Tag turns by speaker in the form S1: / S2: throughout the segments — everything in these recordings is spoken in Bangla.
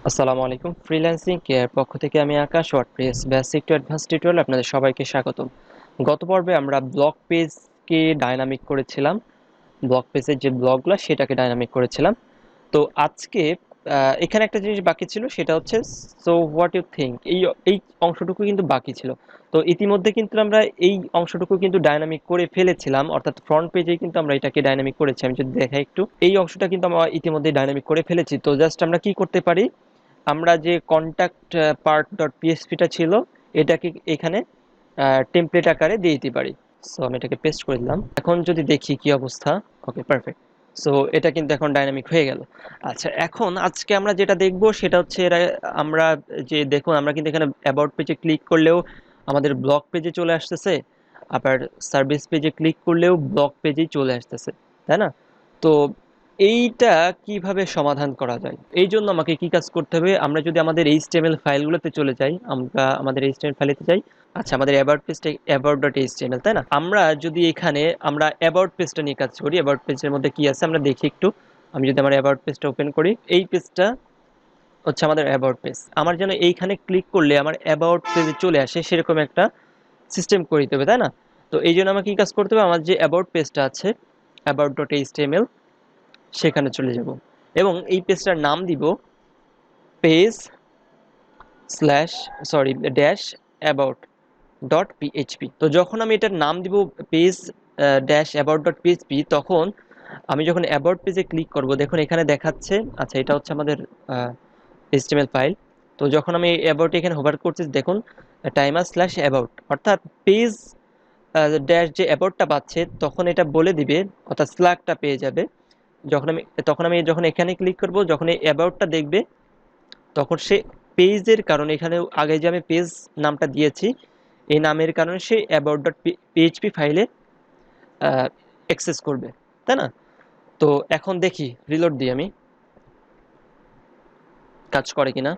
S1: আসসালামু আলাইকুম। ফ্রিল্যান্সিং কেয়ার পক্ষ থেকে আমি Akash, WordPress basic to advance tutorial আপনাদের সবাইকে স্বাগতম। গত পর্বে আমরা ব্লগ পেজকে ডাইনামিক করেছিলাম। ব্লগ পেজের যে ব্লগগুলো সেটাকে ডাইনামিক করেছিলাম। তো আজকে এখানে একটা জিনিস বাকি ছিল, সেটা হচ্ছে সো হোয়াট ইউ থিঙ্ক। এই অংশটুকু কিন্তু বাকি ছিল। তো ইতিমধ্যে কিন্তু আমরা এই অংশটুকু কিন্তু ডাইনামিক করে ফেলেছিলাম, অর্থাৎ ফ্রন্ট পেজে কিন্তু আমরা এটাকে ডাইনামিক করেছি। আমি যদি দেখাই একটু, এই অংশটা কিন্তু আমরা ইতিমধ্যে ডাইনামিক করে ফেলেছি। তো জাস্ট আমরা কি করতে পারি, আমরা যে কন্ট্যাক্ট পার্ট ডট পিএসপিটা ছিল এটাকে এখানে টেমপ্লেট আকারে দিয়ে দিতে পারি। সো আমি এটাকে পেস্ট করে দিলাম। এখন যদি দেখি কি অবস্থা। ওকে, পারফেক্ট। সো এটা কিন্তু এখন ডাইনামিক হয়ে গেল। আচ্ছা, এখন আজকে আমরা যেটা দেখব সেটা হচ্ছে আমরা যে দেখুন, আমরা কিন্তু এখানে অ্যাবাউট পেজে ক্লিক করলেও আমাদের ব্লগ পেজে চলে আসতেছে, আবার সার্ভিস পেজে ক্লিক করলেও ব্লগ পেজেই চলে আসতেছে, তাই না? তো এইটা কিভাবে সমাধান করা যায়, এই জন্য আমাকে কি কাজ করতে হবে, আমরা যদি আমাদের এইচটিএমএল ফাইলগুলোতে চলে যাই, আমরা আমাদের এইচটিএমএল ফাইলেতে যাই। আচ্ছা, আমাদের অ্যাবাউট পেজটা অ্যাবাউট ডট এইচটিএমএল, তাই না? আমরা যদি এখানে আমরা অ্যাবাউট পেজটা নিয়ে কাজ করি, অ্যাবাউট পেজের মধ্যে কি আছে আমরা দেখি একটু। আমি যদি আমার অ্যাবাউট পেজটা ওপেন করি, এই পেজটা হচ্ছে আমাদের অ্যাবাউট পেজ। আমার যেন এইখানে ক্লিক করলে আমার অ্যাবাউট পেজে চলে আসে সেরকম একটা সিস্টেম করে দিতে হবে, তাই না? তো এই জন্য আমাকে কি কাজ করতে হবে, আমার যে অ্যাবাউট পেজটা আছে অ্যাবাউট ডট এইচটিএমএল, সেখানে চলে যাব এবং এই পেজটার নাম দিব page slash sorry dash about dot PHP. তো যখন আমি এটার নাম দিব page dash about dot PHP, তখন আমি যখন অ্যাবাউট পেজে ক্লিক করব, দেখুন এখানে দেখাচ্ছে। আচ্ছা, এটা হচ্ছে আমাদের এইচটিএমএল ফাইল। তো যখন আমি অ্যাবাউট এখানে হোভার করছি, দেখুন টাইমার স্ল্যাশ অ্যাবাউট, অর্থাৎ পেজ ড্যাশ যে অ্যাবাউটটা পাচ্ছে তখন এটা বলে দিবে, অর্থাৎ স্ল্যাগটা পেয়ে যাবে। যখন আমি যখন এখানে ক্লিক করব, যখন এই অ্যাবাউটটা দেখবে, তখন সে পেজের কারণে এখানে আগে যে আমি পেজ নামটা দিয়েছি এই নামের কারণে সে অ্যাবাউট ডট পিএইচপি ফাইলে অ্যাক্সেস করবে, তাই না? তো এখন দেখি, রিলোড দিই আমি, কাজ করে কিনা।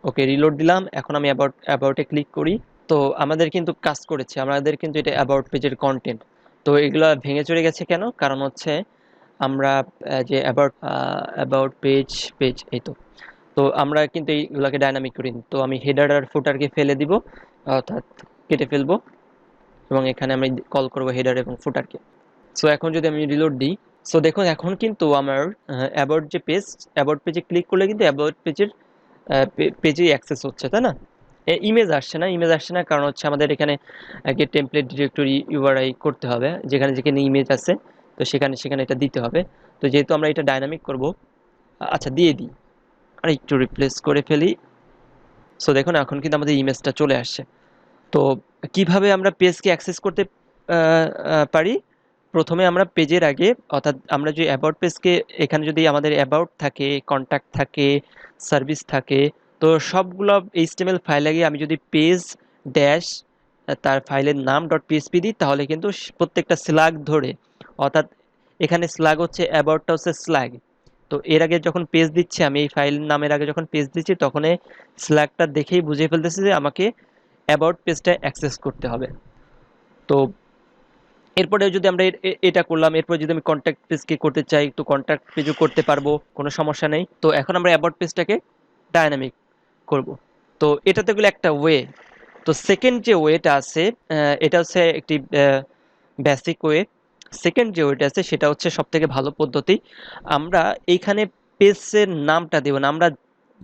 S1: ওকে, রিলোড দিলাম। এখন আমি অ্যাবাউটে ক্লিক করি। তো আমাদের কিন্তু কাজ করেছে, আমাদের কিন্তু এটা অ্যাবাউট পেজের কন্টেন্ট। তো এগুলো ভেঙে চলে গেছে কেন? কারণ হচ্ছে আমরা যে অ্যাবাউট অ্যাবাউট পেজ পেজ এই তো। তো আমরা কিন্তু এইগুলোকে ডাইনামিক করি। তো আমি হেডার আর ফুটারকে ফেলে দিব, অর্থাৎ কেটে ফেলবো, এবং এখানে আমি কল করব হেডার এবং ফুটারকে। সো এখন যদি আমি রিলোড দিই, সো দেখুন এখন কিন্তু আমার অ্যাবাউট যে পেজ, অ্যাবাউট পেজে ক্লিক করলে কিন্তু অ্যাবাউট পেজের পেজেই অ্যাক্সেস হচ্ছে, তাই না? ইমেজ আসছে না, ইমেজ আসছে না কারণ হচ্ছে আমাদের এখানে আগে টেমপ্লেট ডিরেক্টরি ইউআরআই করতে হবে, যেখানে যেখানে ইমেজ আছে তো সেখানে সেখানে এটা দিতে হবে। তো যেহেতু আমরা এটা ডাইনামিক করব, আচ্ছা দিয়ে দিই, আর একটু রিপ্লেস করে ফেলি। সো দেখুন এখন কিন্তু আমাদের ইমেজটা চলে আসছে। তো কিভাবে আমরা পেজকে অ্যাক্সেস করতে পারি? প্রথমে আমরা পেজের আগে, অর্থাৎ আমরা যে অ্যাবাউট পেজকে, এখানে যদি আমাদের অ্যাবাউট থাকে, কন্ট্যাক্ট থাকে, সার্ভিস থাকে, তো সবগুলো এইচটিএমএল ফাইল আগে আমি যদি পেজ ড্যাশ তার ফাইলের নাম ডট পিএসপি দিই, তাহলে কিন্তু প্রত্যেকটা স্ল্যাগ ধরে, অর্থাৎ এখানে স্ল্যাগ হচ্ছে, অ্যাবাউটটা হচ্ছে স্ল্যাগ। তো এর আগে যখন পেজ দিচ্ছি, আমি এই ফাইল নামের আগে যখন পেজ দিচ্ছি, তখন স্ল্যাগটা দেখেই বুঝে ফেলতেছি যে আমাকে অ্যাবাউট পেজটা অ্যাক্সেস করতে হবে। তো এরপরে যদি আমরা এটা করলাম, এরপর যদি আমি কন্ট্যাক্ট পেজকে করতে চাই তো কন্ট্যাক্ট পেজও করতে পারবো, কোনো সমস্যা নেই। তো এখন আমরা অ্যাবাউট পেজটাকে ডায়নামিক করব। তো এটাতে গেলে একটা ওয়ে। তো সেকেন্ড যে ওয়েটা আছে, এটা হচ্ছে একটি বেসিক ওয়ে। সেকেন্ড যে ওয়েটা আছে সেটা হচ্ছে সব থেকে ভালো পদ্ধতি। আমরা এইখানে পেজের নামটা দেব না, আমরা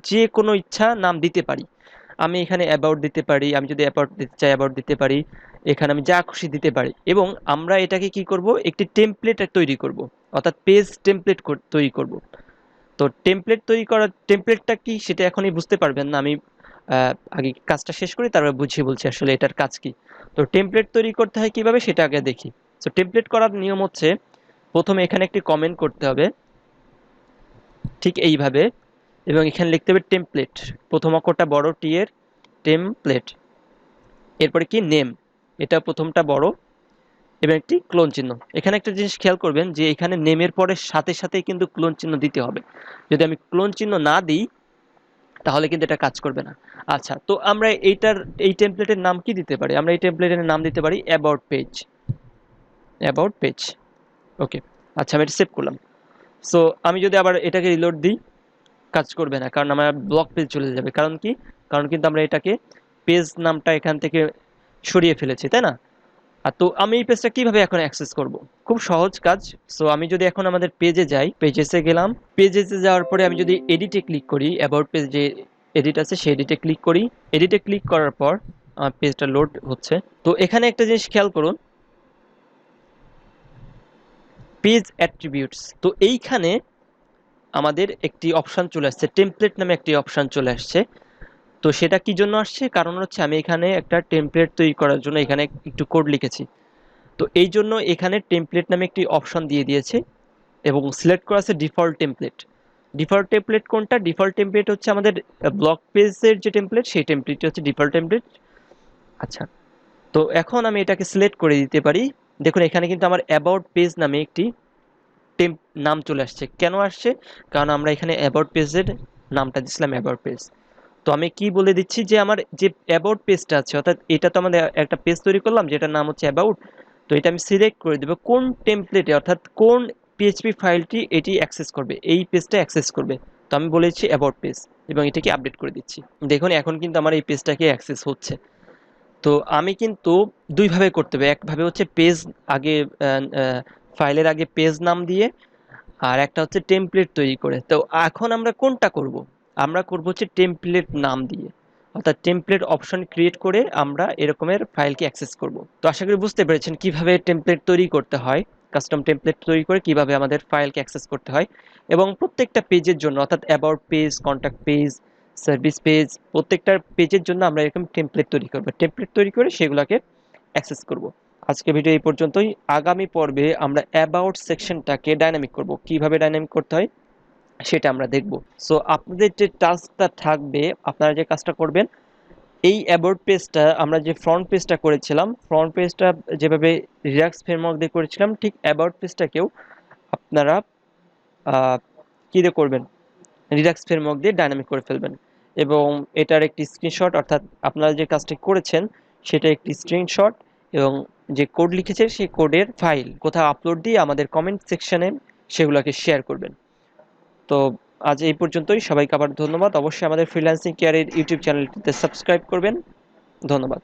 S1: যে কোনো ইচ্ছা নাম দিতে পারি। আমি এখানে অ্যাবাউট দিতে পারি, আমি যদি অ্যাবাউট দিতে চাই অ্যাবাউট দিতে পারি, এখানে আমি যা খুশি দিতে পারি। এবং আমরা এটাকে কি করব, একটি টেমপ্লেট তৈরি করব, অর্থাৎ পেজ টেমপ্লেট তৈরি করব। তো টেমপ্লেট তৈরি করার টেমপ্লেটটা কি সেটা এখনই বুঝতে পারবেন না, আমি আগে কাজটা শেষ করি তারপর বুঝিয়ে বলছি আসলে এটার কাজ কি। তো টেমপ্লেট তৈরি করতে হয় কিভাবে সেটা আগে দেখি। তো টেমপ্লেট করার নিয়ম হচ্ছে, প্রথমে এখানে একটি কমেন্ট করতে হবে, ঠিক এইভাবে, এবং এখানে লিখতে হবে টেমপ্লেট, প্রথম অক্ষরটা বড় টি এর, টেমপ্লেট। এরপরে কি নেম, এটা প্রথমটা বড়, এবং একটি ক্লোন চিহ্ন। এখানে একটা জিনিস খেয়াল করবেন যে এখানে নেমের পরে সাথে সাথেই কিন্তু ক্লোন চিহ্ন দিতে হবে। যদি আমি ক্লোন চিহ্ন না দিই তাহলে কিন্তু এটা কাজ করবে না। আচ্ছা, তো আমরা এই টেমপ্লেটের নাম কি দিতে পারি? আমরা এই টেমপ্লেটের নাম দিতে পারি অ্যাবাউট পেজ, অ্যাবাউট পেজ। ওকে, আচ্ছা আমি এটা সেভ করলাম। সো আমি যদি আবার এটাকে রিলোড দিই, কাজ করবে না, কারণ আমার ব্লক পেজ চলে যাবে। কারণ কি? কারণ কিন্তু আমরা এটাকে পেজ নামটা এখান থেকে সরিয়ে ফেলেছি, তাই না? আর তো আমি এই পেজটা কিভাবে এখন অ্যাক্সেস করব? খুব সহজ কাজ। সো আমি যদি এখন আমাদের পেজে যাই, পেজেসে গেলাম, পেজেসে যাওয়ার পরে আমি যদি এডিটে ক্লিক করি, অ্যাবাউট পেজ যে এডিট আছে সেই এডিটে ক্লিক করি। এডিটে ক্লিক করার পর আমার পেজটা লোড হচ্ছে। তো এখানে একটা জিনিস খেয়াল করুন, পেজ অ্যাট্রিবিউটস। তো এইখানে আমাদের একটি অপশন চলে আসছে, টেমপ্লেট নামে একটি অপশন চলে আসছে। তো সেটা কি জন্য আসছে? কারণ হচ্ছে আমি এখানে একটা টেমপ্লেট তৈরি করার জন্য এখানে একটু কোড লিখেছি। তো এই জন্য এখানে টেমপ্লেট নামে একটি অপশন দিয়ে দিয়েছে এবং সিলেক্ট করা আছে ডিফল্ট টেমপ্লেট। ডিফল্ট টেমপ্লেট কোনটা? ডিফল্ট টেমপ্লেট হচ্ছে আমাদের ব্লগ পেজের যে টেমপ্লেট, সেই টেমপ্লেটটি হচ্ছে ডিফল্ট টেমপ্লেট। আচ্ছা, তো এখন আমি এটাকে সিলেক্ট করে দিতে পারি। দেখুন এখানে কিন্তু আমার অ্যাবাউট পেজ নামে একটি নাম চলে আসছে। কেন আসছে? কারণ আমরা এখানে অ্যাবাউট পেজের নামটা দিছিলাম অ্যাবাউট পেজ। তো আমি কি বলে দিচ্ছি যে আমার যে অ্যাবাউট পেজটা আছে, অর্থাৎ এটা তো আমাদের একটা পেজ তৈরি করলাম যেটার নাম হচ্ছে অ্যাবাউট। তো এটা আমি সিলেক্ট করে দেবো কোন টেমপ্লেটে, অর্থাৎ কোন পিএইচপি ফাইলটি এটি অ্যাক্সেস করবে, এই পেজটা অ্যাক্সেস করবে। তো আমি বলেছি অ্যাবাউট পেজ এবং এটাকে আপডেট করে দিচ্ছি। দেখুন এখন কিন্তু আমার এই পেজটাকে অ্যাক্সেস হচ্ছে। তো আমি কিন্তু দুইভাবে করতে হবে। একভাবে হচ্ছে পেজ আগে ফাইলের আগে পেজ নাম দিয়ে, আর একটা হচ্ছে টেমপ্লেট তৈরি করে। তো এখন আমরা কোনটা করব? আমরা করব হচ্ছে টেমপ্লেট নাম দিয়ে, অর্থাৎ টেমপ্লেট অপশন ক্রিয়েট করে আমরা এরকমের ফাইলকে অ্যাক্সেস করব। তো আশা করি বুঝতে পেরেছেন কিভাবে টেমপ্লেট তৈরি করতে হয়, কাস্টম টেমপ্লেট তৈরি করে কিভাবে আমাদের ফাইলকে অ্যাক্সেস করতে হয়। এবং প্রত্যেকটা পেজের জন্য, অর্থাৎ about page, contact page, service page, প্রত্যেকটা পেজের জন্য আমরা এরকম টেমপ্লেট তৈরি করব। টেমপ্লেট তৈরি করে সেগুলোকে অ্যাক্সেস করব। আজকে ভিডিও এই পর্যন্তই। আগামী পর্বে আমরা অ্যাবাউট সেকশনটাকে ডাইনামিক করব। কিভাবে ডাইনামিক করতে হয় সেটা আমরা দেখব। সো আপনাদের যে টাস্কটা থাকবে, আপনারা যে কাজটা করবেন, এই অ্যাবাউট পেজটা আমরা যে ফ্রন্ট পেজটা করেছিলাম, ফ্রন্ট পেজটা যেভাবে রিল্যাক্স ফ্রেমওয়ার্ক দিয়ে করেছিলাম, ঠিক অ্যাবাউট পেজটাকেও আপনারা কী দিয়ে করবেন? রিল্যাক্স ফ্রেমওয়ার্ক দিয়ে ডাইনামিক করে ফেলবেন। এবং এটার একটি স্ক্রিনশট, অর্থাৎ আপনারা যে কাজটি করেছেন সেটা একটি স্ক্রিনশট এবং যে কোড লিখেছেন সেই কোডের ফাইল কোথাও আপলোড দিয়ে আমাদের কমেন্ট সেকশনে সেগুলোকে শেয়ার করবেন। তো আজ এই পর্যন্তই। সবাইকে আবার ধন্যবাদ। অবশ্যই আমাদের ফ্রিল্যান্সিং কেয়ারের ইউটিউব চ্যানেলটিতে সাবস্ক্রাইব করবেন। ধন্যবাদ।